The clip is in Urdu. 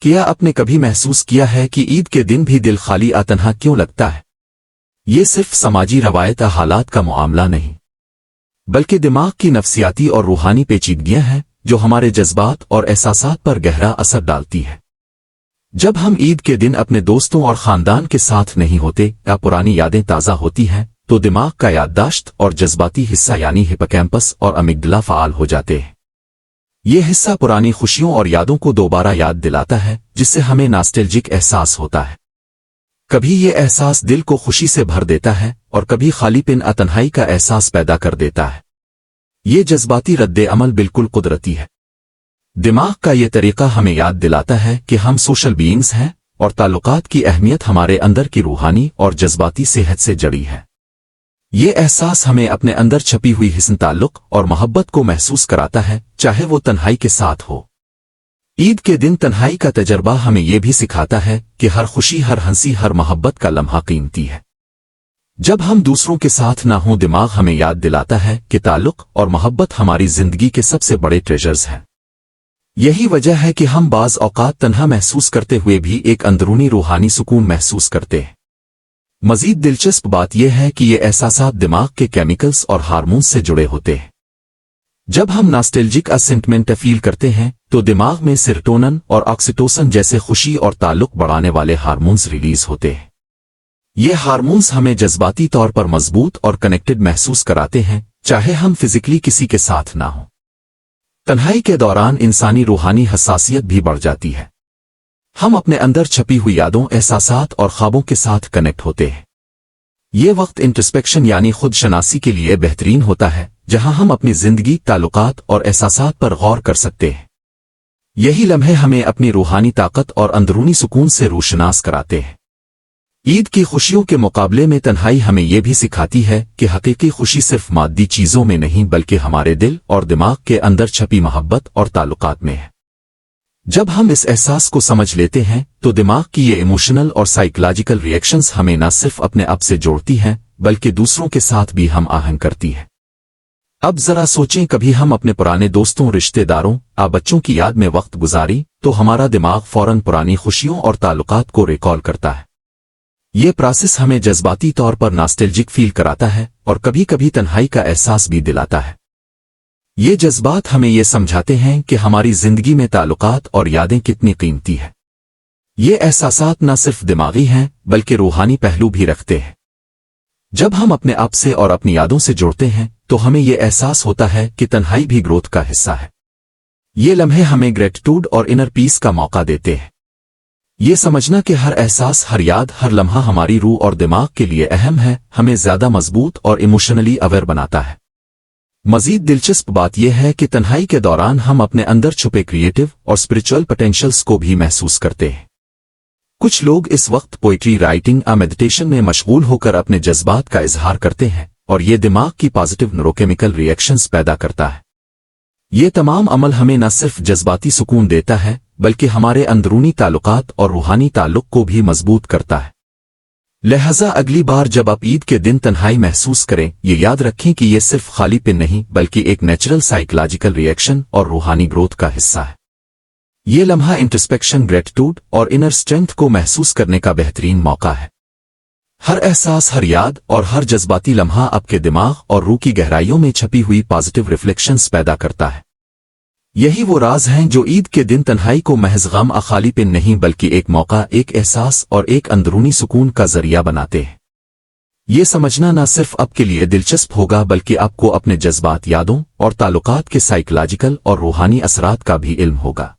کیا آپ نے کبھی محسوس کیا ہے کہ عید کے دن بھی دل خالی تنہا کیوں لگتا ہے؟ یہ صرف سماجی روایت حالات کا معاملہ نہیں، بلکہ دماغ کی نفسیاتی اور روحانی پیچیدگیاں ہیں جو ہمارے جذبات اور احساسات پر گہرا اثر ڈالتی ہے۔ جب ہم عید کے دن اپنے دوستوں اور خاندان کے ساتھ نہیں ہوتے یا پرانی یادیں تازہ ہوتی ہیں تو دماغ کا یادداشت اور جذباتی حصہ یعنی ہپوکیمپس اور امیگڈلا فعال ہو جاتے ہیں۔ یہ حصہ پرانی خوشیوں اور یادوں کو دوبارہ یاد دلاتا ہے، جس سے ہمیں ناسٹیلجک احساس ہوتا ہے۔ کبھی یہ احساس دل کو خوشی سے بھر دیتا ہے اور کبھی خالی پن تنہائی کا احساس پیدا کر دیتا ہے۔ یہ جذباتی رد عمل بالکل قدرتی ہے۔ دماغ کا یہ طریقہ ہمیں یاد دلاتا ہے کہ ہم سوشل بینگز ہیں اور تعلقات کی اہمیت ہمارے اندر کی روحانی اور جذباتی صحت سے جڑی ہے۔ یہ احساس ہمیں اپنے اندر چھپی ہوئی حسن تعلق اور محبت کو محسوس کراتا ہے، چاہے وہ تنہائی کے ساتھ ہو۔ عید کے دن تنہائی کا تجربہ ہمیں یہ بھی سکھاتا ہے کہ ہر خوشی، ہر ہنسی، ہر محبت کا لمحہ قیمتی ہے۔ جب ہم دوسروں کے ساتھ نہ ہوں، دماغ ہمیں یاد دلاتا ہے کہ تعلق اور محبت ہماری زندگی کے سب سے بڑے ٹریجرز ہیں۔ یہی وجہ ہے کہ ہم بعض اوقات تنہا محسوس کرتے ہوئے بھی ایک اندرونی روحانی سکون محسوس کرتے ہیں۔ مزید دلچسپ بات یہ ہے کہ یہ احساسات دماغ کے کیمیکلز اور ہارمونز سے جڑے ہوتے ہیں۔ جب ہم ناسٹیلجک سینٹیمنٹ فیل کرتے ہیں تو دماغ میں سیروٹونن اور آکسیٹوسن جیسے خوشی اور تعلق بڑھانے والے ہارمونز ریلیز ہوتے ہیں۔ یہ ہارمونز ہمیں جذباتی طور پر مضبوط اور کنیکٹڈ محسوس کراتے ہیں، چاہے ہم فزیکلی کسی کے ساتھ نہ ہوں۔ تنہائی کے دوران انسانی روحانی حساسیت بھی بڑھ جاتی ہے۔ ہم اپنے اندر چھپی ہوئی یادوں، احساسات اور خوابوں کے ساتھ کنیکٹ ہوتے ہیں۔ یہ وقت انٹرسپیکشن یعنی خود شناسی کے لیے بہترین ہوتا ہے، جہاں ہم اپنی زندگی، تعلقات اور احساسات پر غور کر سکتے ہیں۔ یہی لمحے ہمیں اپنی روحانی طاقت اور اندرونی سکون سے روشناس کراتے ہیں۔ عید کی خوشیوں کے مقابلے میں تنہائی ہمیں یہ بھی سکھاتی ہے کہ حقیقی خوشی صرف مادی چیزوں میں نہیں بلکہ ہمارے دل اور دماغ کے اندر چھپی محبت اور تعلقات میں ہے۔ جب ہم اس احساس کو سمجھ لیتے ہیں تو دماغ کی یہ ایموشنل اور سائیکولوجیکل ریئیکشنز ہمیں نہ صرف اپنے آپ سے جوڑتی ہیں بلکہ دوسروں کے ساتھ بھی ہم آہنگ کرتی ہے۔ اب ذرا سوچیں، کبھی ہم اپنے پرانے دوستوں، رشتہ داروں، بچوں کی یاد میں وقت گزاری تو ہمارا دماغ فوراً پرانی خوشیوں اور تعلقات کو ریکال کرتا ہے۔ یہ پروسیس ہمیں جذباتی طور پر ناسٹیلجک فیل کراتا ہے اور کبھی کبھی تنہائی کا احساس بھی دلاتا ہے۔ یہ جذبات ہمیں یہ سمجھاتے ہیں کہ ہماری زندگی میں تعلقات اور یادیں کتنی قیمتی ہیں۔ یہ احساسات نہ صرف دماغی ہیں بلکہ روحانی پہلو بھی رکھتے ہیں۔ جب ہم اپنے آپ سے اور اپنی یادوں سے جڑتے ہیں تو ہمیں یہ احساس ہوتا ہے کہ تنہائی بھی گروتھ کا حصہ ہے۔ یہ لمحے ہمیں گریٹیٹیوڈ اور انر پیس کا موقع دیتے ہیں۔ یہ سمجھنا کہ ہر احساس، ہر یاد، ہر لمحہ ہماری روح اور دماغ کے لیے اہم ہے، ہمیں زیادہ مضبوط اور ایموشنلی اویئر بناتا ہے۔ مزید دلچسپ بات یہ ہے کہ تنہائی کے دوران ہم اپنے اندر چھپے کریٹو اور اسپرچول پوٹینشلز کو بھی محسوس کرتے ہیں۔ کچھ لوگ اس وقت پوئٹری رائٹنگ یا میڈیٹیشن میں مشغول ہو کر اپنے جذبات کا اظہار کرتے ہیں اور یہ دماغ کی پازیٹیو نیوروکیمیکل ریئیکشنز پیدا کرتا ہے۔ یہ تمام عمل ہمیں نہ صرف جذباتی سکون دیتا ہے بلکہ ہمارے اندرونی تعلقات اور روحانی تعلق کو بھی مضبوط کرتا ہے۔ لہذا اگلی بار جب آپ عید کے دن تنہائی محسوس کریں، یہ یاد رکھیں کہ یہ صرف خالی پن نہیں بلکہ ایک نیچرل سائیکولوجیکل ریئیکشن اور روحانی گروتھ کا حصہ ہے۔ یہ لمحہ انٹرسپیکشن، گریٹیٹیوڈ اور انر اسٹرینتھ کو محسوس کرنے کا بہترین موقع ہے۔ ہر احساس، ہر یاد اور ہر جذباتی لمحہ آپ کے دماغ اور روح کی گہرائیوں میں چھپی ہوئی پازیٹیو ریفلیکشنز پیدا کرتا ہے۔ یہی وہ راز ہیں جو عید کے دن تنہائی کو محض غم، خالی پن نہیں بلکہ ایک موقع، ایک احساس اور ایک اندرونی سکون کا ذریعہ بناتے ہیں۔ یہ سمجھنا نہ صرف آپ کے لیے دلچسپ ہوگا بلکہ آپ کو اپنے جذبات، یادوں اور تعلقات کے سائیکولوجیکل اور روحانی اثرات کا بھی علم ہوگا۔